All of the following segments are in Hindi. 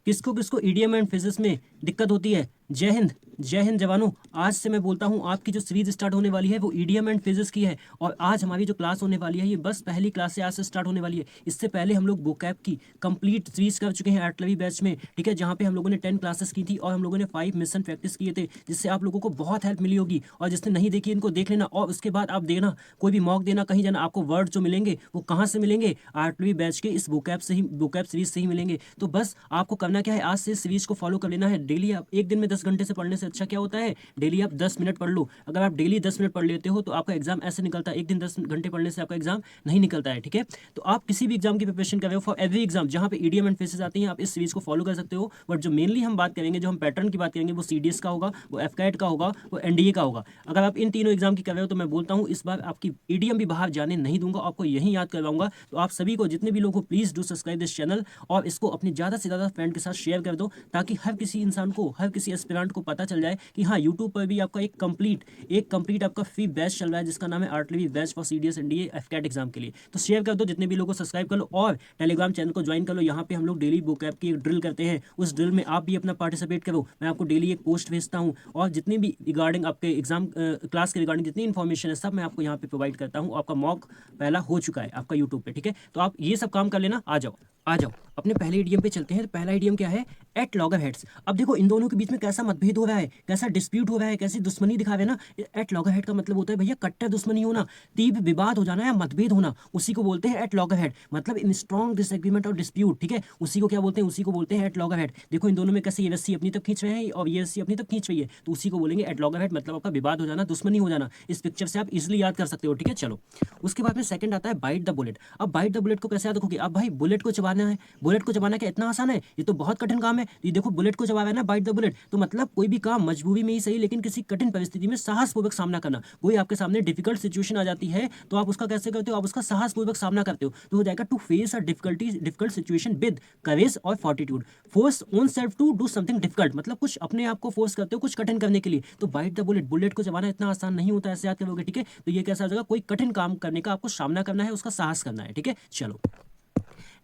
किसको किसको ईडीएम एंड फिजिक्स में दिक्कत होती है? जय हिंद, जय हिंद जवानों। आज से मैं बोलता हूँ आपकी जो सीरीज स्टार्ट होने वाली है वो ईडीएम एंड फिजिक्स की है। और आज हमारी जो क्लास होने वाली है ये बस पहली क्लास से आज से स्टार्ट होने वाली है। इससे पहले हम लोग वोकैब की कंप्लीट सीरीज कर चुके हैं एटलवी बैच में, ठीक है, जहाँ पे हम लोगों ने 10 क्लासेस की थी और हम लोगों ने 5 मिशन प्रैक्टिस किए थे, जिससे आप लोगों को बहुत हेल्प मिली होगी। और जिसने नहीं देखी इनको देख लेना और उसके बाद आप देना, कोई भी मॉक देना, कहीं जाना, आपको वर्ड जो मिलेंगे वो कहाँ से मिलेंगे? एटलवी बैच के इस वोकैब से ही, वोकैब सीरीज से ही मिलेंगे। तो बस आपको करना क्या है, आज से सीरीज को फॉलो कर लेना है। डेली आप एक दिन में 10 घंटे से पढ़ने से अच्छा क्या होता है, डेली आप 10 मिनट पढ़ लो। अगर आप डेली 10 मिनट पढ़ लेते हो तो आपका एग्जाम ऐसे निकलता है, एक दिन 10 घंटे पढ़ने से आपका एग्जाम नहीं निकलता है, ठीक है। तो आप किसी भी एग्जाम की प्रिपरेशन कर रहे हो, फॉर एवरी एग्जाम जहाँ पे ईडीएम एंड फेसेस आती हैं, आप इस सीरीज को फॉलो कर सकते हो। बट जो मेनली हम बात करेंगे, जो हम पैटर्न की बात करेंगे, वो सीडीएस का होगा, वो एफकैट का होगा, वो एनडीए का होगा। अगर आप इन तीनों एग्जाम की कर रहे हो तो मैं बोलता हूँ इस बार आपकी ईडीएम भी बाहर जाने नहीं दूंगा, आपको यही याद करवाऊंगा। तो आप सभी को, जितने भी लोग हो, please do subscribe this channel और इसको अपनी ज़्यादा से ज़्यादा फ्रेंड के साथ शेयर कर दो, ताकि हर किसी इंसान को, हर किसी एस्पिरेंट को पता चल जाए कि हाँ, यूट्यूब पर भी आपका एक कंप्लीट आपका फ्री बैच चल रहा है, जिसका नाम है आर्टलवी batch for CDS NDA AFCAT exam के लिए। तो शेयर कर दो, जितने भी लोगों को सब्सक्राइब कर लो और टेलीग्राम चैनल को ज्वाइन कर लो। यहाँ पे हम लोग डेली वोकैब की एक ड्रिल करते हैं, उस ड्रिल में आप भी अपना पार्टिसिपेट करो। मैं आपको डेली एक पोस्ट भेजता हूँ और जितनी भी रिगार्डिंग आपके एग्जाम क्लास के रिगार्डिंग जितनी इन्फॉर्मेशन है सब मैं आपको यहाँ पे प्रोवाइड करता हूँ। आपका मॉक पहला हो चुका है आपका यूट्यूब पे, ठीक है। तो आप ये सब काम कर लेना। आ जाओ आ जाओ, अपने पहले ईडीएम पे चलते हैं। तो पहला ईडीएम क्या है? एट लॉगरहेड्स। अब देखो इन दोनों के बीच में कैसा मतभेद हो रहा है, कैसा डिस्प्यूट हो रहा है, कैसी दुश्मनी दिखा रहे हैं ना। एट लॉगरहेड का मतलब होता है भैया कट्टर दुश्मनी होना, तीव्र विवाद हो जाना या मतभेद होना, उसी को बोलते हैं एट लॉगरहेड। मतलब इन स्ट्रॉन्ग डिसएग्रीमेंट और डिस्प्यूट, ठीक है, उसी को क्या बोलते हैं? उसी को बोलते हैं एट लॉगरहेड। देखो इन दोनों में कैसे ये रस्सी अपनी तक खींच रहे हैं और ये रस्सी अपनी तक खींच रही है, तो उसी को बोलेंगे एट लॉगरहेड। मतलब आपका विवाद हो जाना, दुश्मनी हो जाना। इस पिक्चर से आप इजिली याद कर सकते हो, ठीक है। चलो, उसके बाद में सेकंड आता है बाइट द बुलेट। अब बाइट द बुलेट को कैसे याद रखोगे? अब भाई बुलेट को चबाना है, बुलेट को चबाना क्या इतना आसान है? ये तो बहुत कठिन काम है। ये देखो बुलेट को चबा रहा है ना, बाइट द बुलेट। तो मतलब कोई भी काम मजबूरी में ही सही, लेकिन किसी कठिन परिस्थिति में साहसपूर्वक सामना करना। कोई आपके सामने डिफिकल्ट सिचुएशन आ जाती है तो आप उसका कैसे करते हो? आप उसका साहसपूर्वक सामना करते हो। तो हो जाएगा to face a difficult situation with courage और fortitude. Force oneself to do something difficult, मतलब कुछ अपने आप को फोर्स करते हो कुछ कठिन करने के लिए। तो बाइट द बुलेट, बुलेट को चबाना इतना आसान नहीं होता, ऐसे याद करोगे, ठीक है। तो ये कैसा हो जाएगा? कोई कठिन काम करने का आपको सामना करना है, उसका साहस करना है, ठीक है। चलो,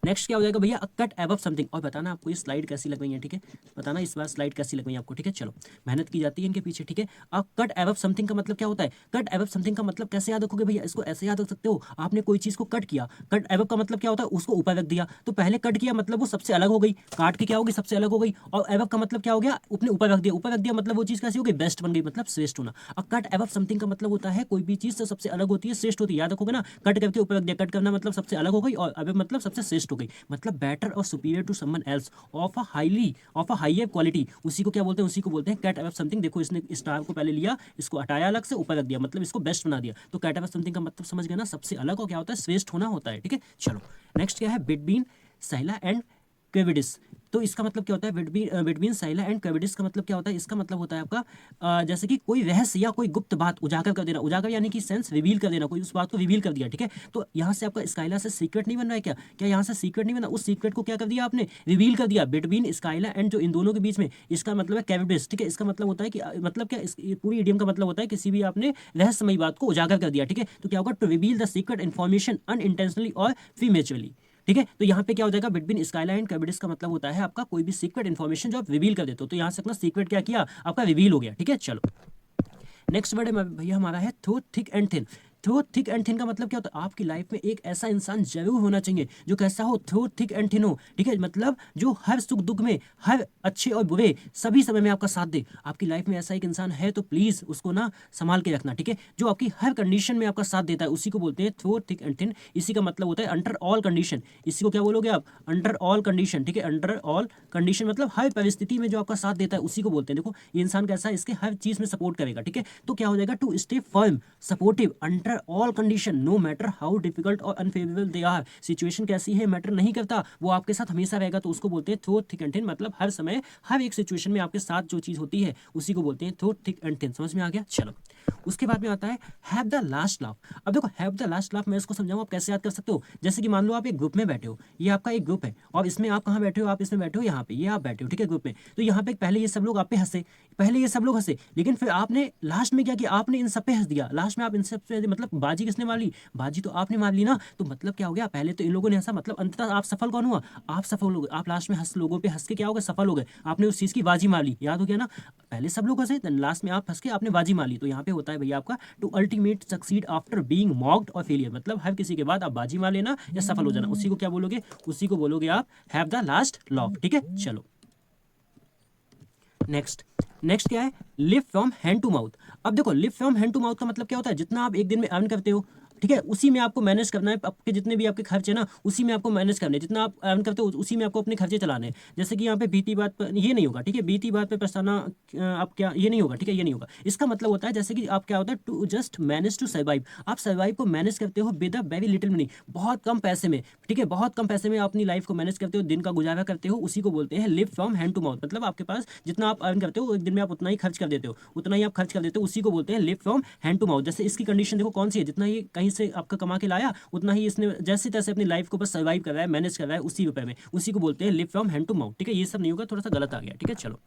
नेक्स्ट क्या हो जाएगा भैया? Cut above something. और बताना आपको ये स्लाइड कैसी लग रही है, ठीक है। बताना इस बार स्लाइड कैसी लग रही है आपको, ठीक है। चलो, मेहनत की जाती है इनके पीछे, ठीक है। अब कट एबव समथिंग का मतलब क्या होता है? कट एबव समथिंग का मतलब कैसे याद रखोगे भैया? इसको ऐसे याद रख सकते हो, आपने कोई चीज को कट किया। कट एबव का मतलब क्या होता है? उसको ऊपर रख दिया। तो पहले कट किया मतलब वो सबसे अलग हो गई, काट के क्या होगी? सबसे अलग हो गई। और एबव का मतलब क्या हो गया? अपने ऊपर रख दिया। ऊपर रख दिया मतलब वो चीज कैसी हो गई? बेस्ट बन गई, मतलब श्रेष्ठ होना। अब कट एबव समथिंग का मतलब होता है कोई भी चीज तो सबसे अलग होती है, श्रेष्ठ होती है। याद रखोगे ना, कट करके ऊपर रख दिया, कट करना मतलब सबसे अलग हो गई, और एबव मतलब सबसे श्रेष्ठ हो गई, मतलब बेटर और superior to someone else of a higher quality. उसी को क्या बोलते हैं? उसी को बोलते हैं कैट अबव समथिंग। देखो इसने स्टार को पहले लिया, इसको हटाया अलग से, ऊपर रख दिया, मतलब इसको बेस्ट बना दिया। तो कैट अबव समथिंग का मतलब समझ गए ना, सबसे अलग और क्या होता है? श्रेष्ठ होना होता है, ठीक है। चलो, नेक्स्ट क्या है? बिटवीन साइला एंड क्वेविडिस। तो इसका मतलब क्या होता है? बिटवीन साइला एंड क्वेविडिस का मतलब क्या होता है? इसका मतलब होता है आपका जैसे कि कोई रहस्य या कोई गुप्त बात उजागर कर देना। उजागर यानी कि सेंस रिवील कर देना, कोई उस बात को रिवील कर दिया, ठीक है। तो यहाँ से आपका स्काइला से सीक्रेट नहीं बन रहा है क्या? क्या यहाँ से सीक्रेट नहीं बना? उस सीक्रेट को क्या कर दिया आपने? रिवील कर दिया। बिटवीन स्काइला एंड, जो इन दोनों के बीच में, इसका मतलब है क्वेविडिस, ठीक है। इसका मतलब होता है कि मतलब क्या, इस पूरी इडियम का मतलब होता है किसी भी आपने रहस्यमयी बात को उजागर कर दिया, ठीक है। तो क्या होगा? To reveal the secret information unintentionally और प्रीमेचुरली, ठीक है। तो यहाँ पे क्या हो जाएगा? बिटवीन स्काइला एंड क्वेविडिस का मतलब होता है आपका कोई भी सीक्रेट इन्फॉर्मेशन जो आप रिवील कर देते हो। तो यहाँ से अपना सीक्रेट क्या किया? आपका रिवील हो गया, ठीक है। चलो, नेक्स्ट वर्ड है भैया हमारा है through thick and thin. Through thick and thin का मतलब क्या होता है? आपकी लाइफ में एक ऐसा इंसान जरूर होना चाहिए जो कैसा हो? थ्रू थिक एंड थिन हो, ठीक है। मतलब जो हर सुख दुख में, हर अच्छे और बुरे सभी समय में आपका साथ दे। आपकी लाइफ में ऐसा एक इंसान है तो प्लीज उसको ना संभाल के रखना, ठीक है। जो आपकी हर कंडीशन में आपका साथ देता है उसी को बोलते हैं थ्रू थिक एंड थिन। इसी का मतलब होता है अंडर ऑल कंडीशन। इसी को क्या बोलोगे आप? अंडर ऑल कंडीशन, ठीक है। अंडर ऑल कंडीशन मतलब हर परिस्थिति में जो आपका साथ देता है उसी को बोलते हैं। देखो ये इंसान कैसा है? इसके हर चीज में सपोर्ट करेगा, ठीक है। तो क्या हो जाएगा? To stay firm supportive under all condition no matter how difficult और अनफेवरेबल दे आर। सिचुएशन कैसी है मैटर नहीं करता, वो आपके साथ हमेशा रहेगा। तो उसको बोलते हैं थ्रू थिक एंड थिन। मतलब हर समय, हर एक सिचुएशन में आपके साथ जो चीज होती है उसी को बोलते हैं थ्रू थिक एंड थिन। समझ में आ गया? चलो, उसके बाद में आता है हैव द लास्ट लाफ। अब देखो हैव द लास्ट लाफ मैं इसको समझाऊं आप कैसे याद कर सकते हो। जैसे कि मान लो आप एक ग्रुप में बैठे हो, ये आपका एक ग्रुप है और इसमें आप कहाँ बैठे हो? आप इसमें बैठे हो यहाँ पे, ये आप बैठे हो, ठीक है, ग्रुप में। तो यहाँ पे पहले ये सब लोग आप पे हंसे, पहले ये सब लोग हंसे, लेकिन फिर आपने लास्ट में क्या किया? आपने इन सब पे हंस दिया। लास्ट में आप इन सब पे मतलब मतलब बाजी किसने मार ली, बाजी तो आपने मार ली ना। तो मतलब क्या हो गया, पहले तो इन लोगों ने हंसा, मतलब अंततः आप सफल कौन हुआ, आप सफल हो गए, आप लास्ट में हंस लोगों पे हंस के क्या हो गए, सफल हो गए, आपने उस चीज़ की बाजी मार ली, याद हो गया ना। पहले सब लोग हंसे, देन लास्ट में आप हंस के आपने बाजी मार ली। तो यहाँ पे होता है भैया आपका to ultimate succeed after being mocked और फेलियर, मतलब हर किसी के बाद आप बाजी मार लेना या सफल हो जाना, उसी को क्या बोलोगे, उसी को बोलोगे आप हैव द लास्ट लॉफ। ठीक है, चलो नेक्स्ट। नेक्स्ट क्या है, live from hand to mouth. अब देखो live from hand to mouth का मतलब क्या होता है, जितना आप एक दिन में अर्न करते हो, ठीक है, उसी में आपको मैनेज करना है, आपके जितने भी आपके खर्चे ना उसी में आपको मैनेज करने हैं, जितना आप अर्न करते हो उसी में आपको अपने खर्चे चलाने हैं। जैसे कि यहाँ पे बीती बात पर ये नहीं होगा, ठीक है, बीती बात पे पछताना आप क्या, ये नहीं होगा, ठीक है, ये नहीं होगा। इसका मतलब होता है जैसे कि आप क्या होता है, to just manage to survive, आप सर्वाइव को मैनेज करते हो with a very little money, बहुत कम पैसे में, ठीक है, बहुत कम पैसे में आप अपनी लाइफ को मैनेज करते हो, दिन का गुजारा करते हो, उसी को बोलते हैं live from hand to mouth. मतलब आपके पास जितना आप अर्न करते हो एक दिन में आप उतना ही खर्च कर देते हो, उतना ही आप खर्च कर देते हो, उसी को बोलते हैं live from hand to mouth. जैसे इसकी कंडीशन देखो कौन सी है, जितना ये कहीं से आपका कमा के लाया उतना ही इसने जैसे तैसे अपनी लाइफ को बस सर्वाइव कर रहा है, मैनेज कर रहा है उसी रुपए में, उसी को बोलते हैं live from hand to mouth. ठीक है, ये सब नहीं होगा, थोड़ा सा गलत आ गया, ठीक है, चलो।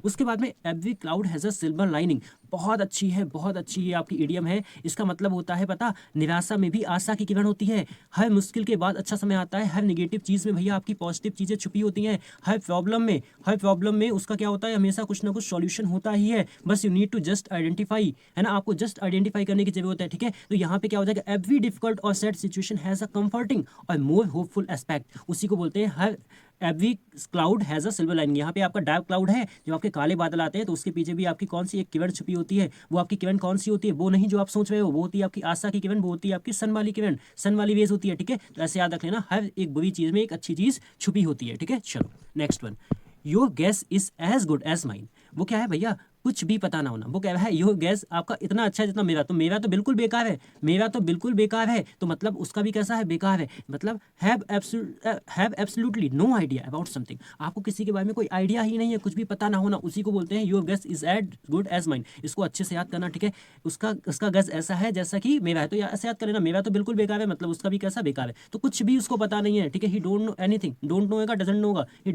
उसके बाद में every cloud has a silver lining, बहुत अच्छी है, बहुत अच्छी ये आपकी इडियम है। इसका मतलब होता है पता, निराशा में भी आशा की किरण होती है, हर मुश्किल के बाद अच्छा समय आता है, हर नेगेटिव चीज़ में भैया आपकी पॉजिटिव चीज़ें छुपी होती हैं, हर प्रॉब्लम में उसका क्या होता है, हमेशा कुछ ना कुछ सॉल्यूशन होता ही है, बस you need to just identify, है ना, आपको जस्ट आइडेंटिफाई करने की जरूरत है। ठीक है, तो यहाँ पे क्या हो जाएगा, एवरी डिफिकल्ट और sad situation has a comforting और मोर होपफुल एस्पेक्ट, उसी को बोलते हैं हर every cloud has a silver lining. यहाँ पे आपका डार्क क्लाउड है, जो आपके काले बादल आते हैं, तो उसके पीछे भी आपकी कौन सी एक किरण छुपी होती है, वो आपकी किरण कौन सी होती है, वो नहीं जो आप सोच रहे हो, वो होती है आपकी आशा की किरण, वो होती है आपकी सन वाली किरण, सन वाली वेज होती है। ठीक है, तो ऐसे याद रख लेना, हर एक बुरी चीज़ में एक अच्छी चीज़ छुपी होती है। ठीक है, चलो next one, your guess is as good as mine. वो क्या है भैया, कुछ भी पता ना होना, वो कह रहा है योर गैस आपका इतना अच्छा है जितना मेरा, तो मेरा तो बिल्कुल बेकार है, मेरा तो बिल्कुल बेकार है, तो मतलब उसका भी कैसा है, बेकार है, मतलब have absolutely no idea about something, आपको किसी के बारे में कोई आइडिया ही नहीं है, कुछ भी पता ना होना, उसी को बोलते हैं your guess is as good as mine. इसको अच्छे से याद करना, ठीक है, उसका गैस ऐसा है जैसा कि मेरा है, तो ऐसे याद कर लेना, मेरा तो बिल्कुल बेकार है, मतलब उसका भी कैसा बेकार है, तो कुछ भी उसको पता नहीं है। ठीक है, ही don't know anything, don't know होगा डजंट नो होगा, ही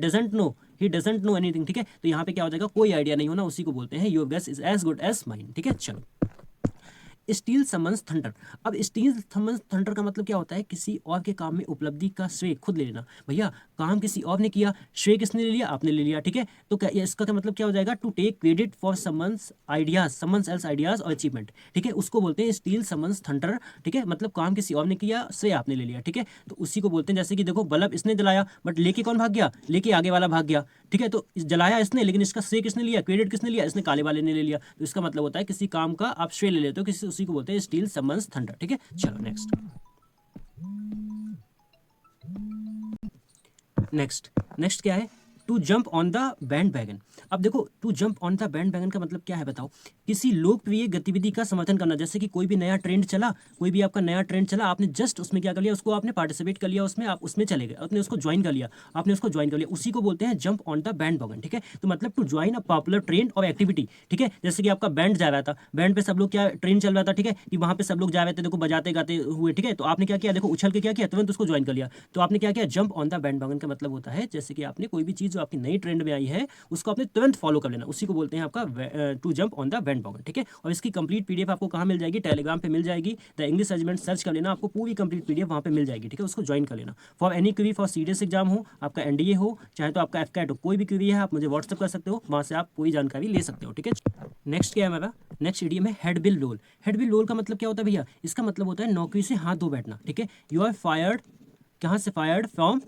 डजंट नो एनीथिंग। ठीक है, तो यहाँ पे क्या हो जाएगा, कोई आइडिया नहीं होना, उसी को बोलते हैं your guess is as good as mine. ठीक है, चलो। Steal someone's thunder. अब स्टील समन्स थंडर का मतलब क्या होता है, किसी और के काम में उपलब्धि का श्रेय खुद ले लेना। भैया काम किसी और ने किया, श्रेय किसने ले लिया, आपने ले लिया। ठीक है, तो क्या इसका क्या मतलब क्या हो जाएगा, to take credit for someone's ideas, someone's else ideas और अचीवमेंट। ठीक है, उसको बोलते हैं स्टील समन्स थंडर। ठीक है, मतलब काम किसी और ने किया, श्रेय आपने ले लिया। ठीक है, तो उसी को बोलते हैं, जैसे कि देखो बल्ब इसने जलाया बट लेके कौन भाग गया, लेके आगे वाला भाग गया। ठीक है, तो जलाया इसने, लेकिन इसका श्रेय किसने लिया, क्रेडिट किसने लिया, इसने काले वाले ने ले लिया। तो इसका मतलब होता है किसी काम का आप श्रेय ले लेते हो, किसी, उसी को बोलते हैं स्टील समन्स थंडर। ठीक है, चलो नेक्स्ट। नेक्स्ट क्या है, to jump on the bandwagon. अब देखो to jump on the bandwagon का मतलब क्या है बताओ, किसी लोकप्रिय गतिविधि का समर्थन करना। जैसे कि कोई भी नया ट्रेंड चला, कोई भी आपका नया ट्रेंड चला, आपने जस्ट उसमें क्या कर लिया, उसको आपने पार्टिसिपेट कर लिया, उसमें आप उसमें चले गए, आपने उसको ज्वाइन कर लिया, उसी को बोलते हैं jump on the bandwagon. ठीक है, तो मतलब to join a popular trend और एक्टिविटी। ठीक है, जैसे कि आपका बैंड जा रहा था, बैंड पे सब लोग क्या ट्रेंड चल रहा था, ठीक है, कि वहाँ पे सब लोग जा रहे थे, देखो बजाते गाते हुए। ठीक है, तो आपने क्या किया, देखो उछल के क्या किया, तुरंत उसको ज्वाइन कर लिया, तो आपने क्या किया, jump on the bandwagon का मतलब होता है जैसे कि आपने कोई भी चीज़ जो आपकी नई ट्रेंड में आई है उसको आपने तुरंत फॉलो कर लेना, उसी को बोलते हैं आपका to jump on the bandwagon. ठीक है, और इसकी कंप्लीट पीडीएफ आपको कहाँ मिल जाएगी, टेलीग्राम पे मिल जाएगी, द इंग्लिश रेजिमेंट सर्च कर लेना, आपको पूरी कंप्लीट पीडीएफ वहाँ पे मिल जाएगी। ठीक है, उसको ज्वाइन कर लेना। For any query, for serious exam हो, आपका एनडीए हो, चाहे तो आपका एफकैट हो, कोई भी क्वेरी है आप मुझे व्हाट्सअप कर सकते हो, वहाँ से आप पूरी जानकारी ले सकते हो। ठीक है, नेक्स्ट क्या है हमारा, नेक्स्ट इडियम है head will roll. Head will roll का मतलब क्या होता है भैया, इसका मतलब होता है नौकरी से हाथ धो बैठना। ठीक है, यू आर फायर्ड, कहाँ से फायर्ड, फ्रॉम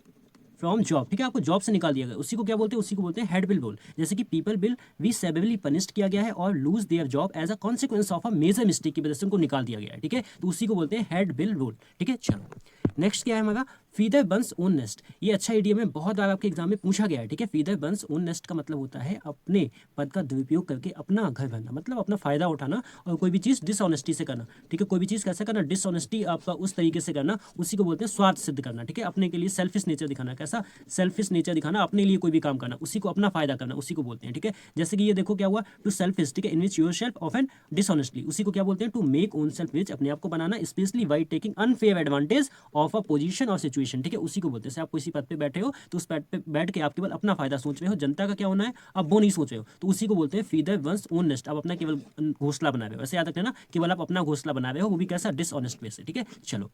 जॉब। ठीक है, आपको जॉब से निकाल दिया गया, उसी को क्या बोलते हैं, उसी को बोलते हैं हेड बिल रोल। जैसे कि people will be severely punished किया गया है और lose their job as a consequence of a major mistake की वजह से उनको निकाल दिया गया है। ठीक है, तो उसी को बोलते हैं हेड बिल रोल। ठीक है, चलो नेक्स्ट क्या है हमारा, फीदर बंस ओन नेस्ट। ये अच्छा इडियम है, बहुत बार आपके एग्जाम में पूछा गया है। ठीक है, फीदर बंस ओन नेस्ट का मतलब होता है अपने पद का दुरुपयोग करके अपना घर भरना, मतलब अपना फायदा उठाना और कोई भी चीज़ डिसऑनेस्टी से करना। ठीक है, कोई भी चीज़ कैसे करना, डिसऑनेस्टी आपका उस तरीके से करना, उसी को बोलते हैं स्वार्थ सिद्ध करना। ठीक है, अपने के लिए सेल्फिश नेचर दिखाना, कैसा सेल्फिश नेचर दिखाना, अपने लिए कोई भी काम करना, उसी को अपना फायदा करना, उसी को बोलते हैं। ठीक है, जैसे कि ये देखो क्या हुआ, टू सेल्फिश, ठीक है, in which your self often dishonestly, उसी को क्या बोलते हैं, to make oneself rich, अपने आप को बनाना, specially by taking unfair advantage of a position और सिचुएशन, ठीक है, उसी को बोलते हैं। जैसे आप किसी पद पे बैठे हो तो उस पद पे बैठ के आप केवल अपना फायदा सोच रहे हो, जनता का क्या होना है आप वो नहीं सोच रहे हो, तो उसी को बोलते हैं फीदर वंस ओन नेस्ट। आप अपना केवल घोंसला बना रहे हो, ऐसे याद रखना ना, केवल आप अपना घोंसला बना रहे हो, वो भी कैसा, डिसऑनेस्ट वे से, ठीक है। चलो,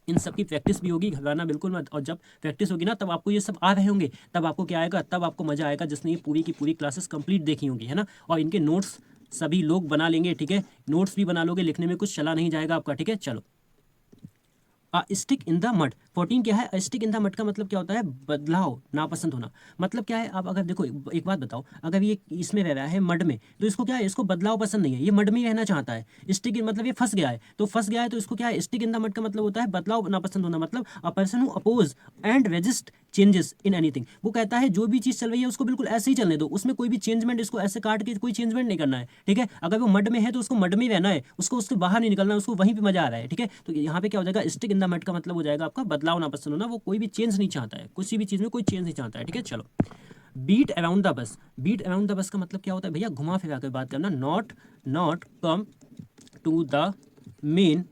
इन सब की प्रैक्टिस भी होगी, घबराना बिल्कुल मत, और जब प्रैक्टिस होगी ना तब आपको ये सब आ रहे होंगे, तब आपको क्या आएगा, तब आपको मजा आएगा जिसने ये पूरी की पूरी क्लासेस कंप्लीट देखी होंगी, है ना। और इनके नोट्स सभी लोग बना लेंगे, ठीक है, नोट्स भी बना लोगे, लिखने में कुछ चला नहीं जाएगा आपका, ठीक है। चलो, स्टिक इन द मड 14 क्या है, स्टिक इन द मड का मतलब क्या होता है, बदलाव, नापसंद होना। मतलब क्या है, आप अगर देखो एक बात बताओ, अगर ये इसमें रह रहा है मड में, तो इसको क्या है, इसको बदलाव पसंद नहीं है, ये मड में ही रहना चाहता है। स्टिक मतलब ये फंस गया है, तो फंस गया है तो इसको क्या है, स्टिक इन द मड का मतलब होता है बदलाव नापसंद होना। मतलब a person who oppose and resist changes in anything, वो कहता है जो भी चीज़ चल रही है उसको बिल्कुल ऐसे ही चलने दो, उसमें कोई भी चेंजमेंट, इसको ऐसे काट के कोई चेंजमेंट नहीं करना है, ठीक है। अगर वो मड में है तो उसको मड में ही रहना है, उसको उससे बाहर नहीं निकलना है, उसको वहीं पे मजा आ रहा है, ठीक है। तो यहाँ पे क्या हो जाएगा, स्टिक इन द मड का मतलब हो जाएगा आपका बदलाव नापसंद होना, वो कोई भी चेंज नहीं चाहता है, किसी भी चीज़ में कोई चेंज नहीं चाहता है, ठीक है। चलो, beat around the bush, beat around the bush का मतलब क्या होता है भैया, घुमा फिरा कर बात करना, not come to the main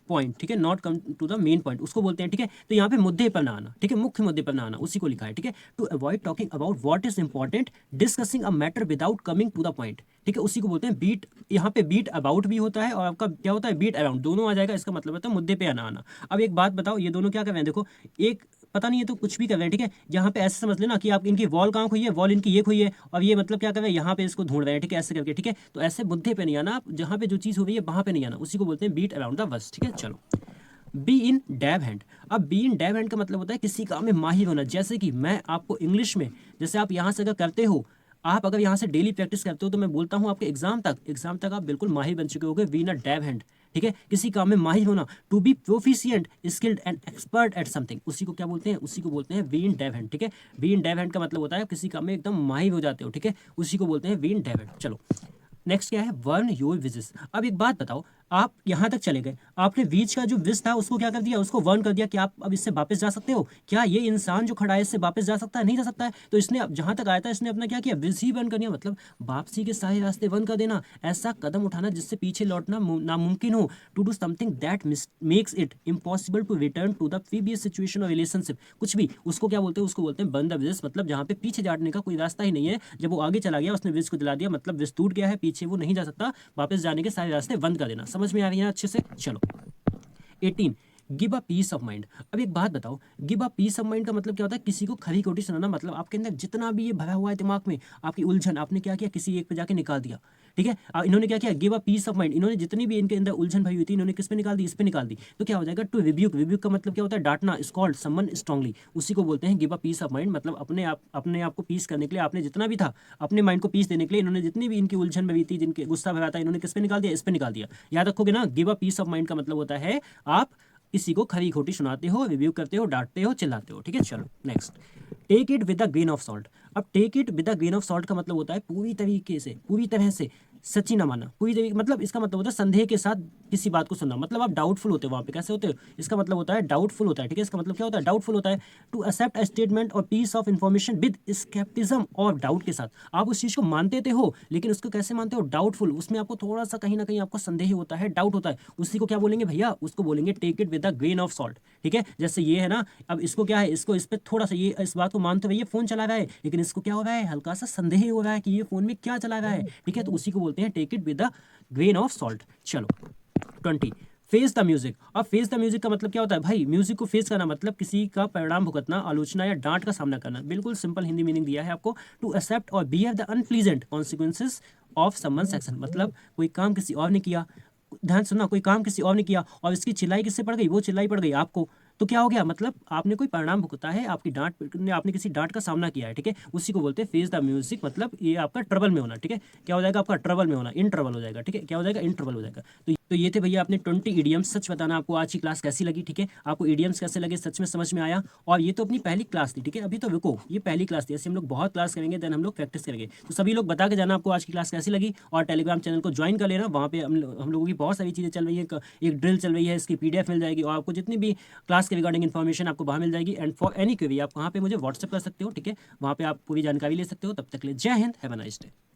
point, ठीक है, not come to the main point उसको बोलते हैं, ठीक है। तो यहाँ पे मुद्दे पर ना आना, ठीक है, मुख्य मुद्दे पर ना आना, उसी को लिखा है, ठीक है। To avoid talking about what is important, discussing a matter without coming to the point, ठीक है, उसी को बोलते हैं बीट। यहाँ पे बीट अबाउट भी होता है और आपका क्या होता है, बीट अराउंड, दोनों आ जाएगा, इसका मतलब होता है मुद्दे पे आना। अब एक बात बताओ, ये दोनों क्या कर रहे हैं, देखो, एक पता नहीं है तो कुछ भी कर रहे हैं, ठीक है। यहाँ पे ऐसे समझ लेना कि आप इनकी वॉल कहाँ खोई है, वॉल इनकी ये खोई है, और ये मतलब क्या कर रहे हैं, यहाँ पे इसको ढूंढ रहे हैं, ठीक है, ऐसे करके, ठीक है। तो ऐसे मुद्दे पे नहीं आना, आप जहाँ पे जो चीज़ हो रही है वहाँ पे नहीं आना, उसी को बोलते हैं बीट अराउंड द बस, ठीक है। चलो, बी इन डैब हैंड। अब बी इन डैब हैंड का मतलब होता है किसी काम में माहिर होना। जैसे कि मैं आपको इंग्लिश में, जैसे आप यहाँ से अगर करते हो, आप अगर यहाँ से डेली प्रैक्टिस करते हो तो मैं बोलता हूँ आपके एग्जाम तक आप बिल्कुल माहिर बन चुके होगे, be in a dab hand, ठीक है, किसी काम में माहिर होना। To be proficient, skilled and expert at something, उसी को क्या बोलते हैं, उसी को बोलते हैं बी इन डैब हैंड, ठीक है। बी इन डैब हैंड का मतलब होता है किसी काम में एकदम माहिर हो जाते हो, ठीक है, उसी को बोलते हैं बी इन डैब हैंड। चलो, नेक्स्ट क्या है, वर्न योर विजेस। अब एक बात बताओ, आप यहाँ तक चले गए, आपने बीच का जो विज था उसको क्या कर दिया, उसको वर्न कर दिया कि आप अब इससे वापस जा सकते हो। क्या ये इंसान जो खड़ा है इससे वापस जा सकता है, नहीं जा सकता है। तो इसने अब जहाँ तक आया था इसने अपना क्या किया, विज ही बर्न कर दिया, मतलब वापसी के सारे रास्ते बंद कर देना, ऐसा कदम उठाना जिससे पीछे लौटना नामुमकिन हो। To do something that makes it impossible to return to the previous situation और रिलेशनशिप, कुछ भी, उसको क्या बोलते हैं, उसको बोलते हैं बर्न द विजेस। मतलब जहाँ पे पीछे जाने का कोई रास्ता ही नहीं है, जब वो आगे चला गया उसने विज को जला दिया, मतलब विज टूट गया है, पीछे वो नहीं जा सकता, वापस जाने के सारे रास्ते बंद कर देना। समझ में आ रही है अच्छे से। चलो, 18 give a piece of mind. अब एक बात बताओ, give a piece of mind का मतलब क्या होता है, किसी को खरी खोटी सुनाना। मतलब आपके अंदर जितना भी ये भरा हुआ है दिमाग में, आपकी उलझन, आपने क्या किया, किसी एक पे जाके निकाल दिया, ठीक है। इन्होंने क्या किया, give a piece of mind, इन्होंने जितनी भी इनके अंदर उलझन भरी हुई थी इन्होंने किस पे निकाल दी, इस पे निकाल दी। तो क्या हो जाएगा, टू रिब्यूक, रिब्यूक का मतलब क्या होता है, डांटना, स्कॉल्ड समवन स्ट्रांगली, उसी को बोलते हैं give a piece of mind. मतलब अपने आप को पीस करने के लिए, आपने जितना भी था अपने माइंड को पीस देने के लिए इन्होंने जितनी भी इनकी उलझन भरी थी, जिनके गुस्सा भरा था, इन्होंने किस पे निकाल दिया, इस पे निकाल दिया। याद रखोगे ना, give a piece of mind का मतलब होता है आप किसी को खरी खोटी सुनाते हो, रिव्यू करते हो, डांटते हो, चिल्लाते हो, ठीक है। चलो, next, take it with a grain of salt. अब take it with a grain of salt का मतलब होता है पूरी तरीके से, पूरी तरह से सच्ची ना मानना, पूरी तरीके, मतलब इसका मतलब होता है संदेह के साथ किसी बात को सुनना। मतलब आप डाउटफुल होते हो वहाँ पे, कैसे होते हो, इसका मतलब होता है डाउटफुल होता है, ठीक है। इसका मतलब क्या होता है, डाउटफुल होता है। टू एक्सेप्ट अ स्टेटमेंट और piece of information with scepticism और डाउट के साथ। आप उस चीज़ को मानते हो लेकिन उसको कैसे मानते हो, डाउटफुल, उसमें आपको थोड़ा सा कहीं ना कहीं आपको संदेह होता है, डाउट होता है। उसी को क्या बोलेंगे भैया, उसको बोलेंगे take it with a grain of salt, ठीक है। जैसे ये है ना, अब इसको क्या है, इसको इस पर थोड़ा सा, ये इस बात को मानते हुए ये फोन चला रहा है, लेकिन इसको क्या हो रहा है, हल्का सा संदेह हो रहा है कि ये फोन में क्या चला रहा है, ठीक है। तो उसी को बोलते हैं take it with a grain of salt. चलो, 20 फेस द म्यूजिक। अब फेस द म्यूजिक का मतलब क्या होता है भाई, म्यूजिक को फेस करना मतलब किसी का परिणाम भुगतना, आलोचना या डांट का सामना करना। बिल्कुल सिंपल हिंदी मीनिंग दिया है आपको। टू एक्सेप्ट और behave the unpleasant consequences of someone's action, मतलब कोई काम किसी और ने किया, ध्यान सुनना, कोई काम किसी और ने किया और इसकी चिल्लाई किससे पड़ गई, वो चिल्लाई पड़ गई आपको, तो क्या हो गया, मतलब आपने कोई परिणाम भुगता है, आपकी डांट ने, आपने किसी डांट का सामना किया है, ठीक है। उसी को बोलते हैं फेस द म्यूजिक, मतलब ये आपका ट्रबल में होना, ठीक है। क्या हो जाएगा आपका, ट्रबल में होना, इन ट्रबल हो जाएगा, ठीक है। क्या हो जाएगा, इन ट्रबल हो जाएगा। तो ये थे भैया अपने 20 इडियम्स। सच बताना आपको आज की क्लास कैसी लगी, ठीक है। आपको इडियम्स कैसे लगे, सच में समझ में आया। और ये तो अपनी पहली क्लास थी, ठीक है, अभी तो रुको, ये पहली क्लास थी, ऐसे हम लोग बहुत क्लास करेंगे, देन हम लोग प्रैक्टिस करेंगे। तो सभी लोग बता के जाना आपको आज की क्लास कैसी लगी, और टेलीग्राम चैनल को ज्वाइन कर लेना, वहाँ पे हम लोगों की बहुत सारी चीज़ें चल रही है, एक ड्रिल चल रही है, इसकी PDF मिल जाएगी, और आपको जितनी भी क्लास के रिगार्डिंग इन्फॉर्मेशन आपको वहाँ मिल जाएगी। एंड फॉर एनी क्वेरी आप वहाँ पे मुझे व्हाट्सएप कर सकते हो, ठीक है, वहाँ पे आप पूरी जानकारी ले सकते हो। तब तक के लिए जय Hind, have a nice day.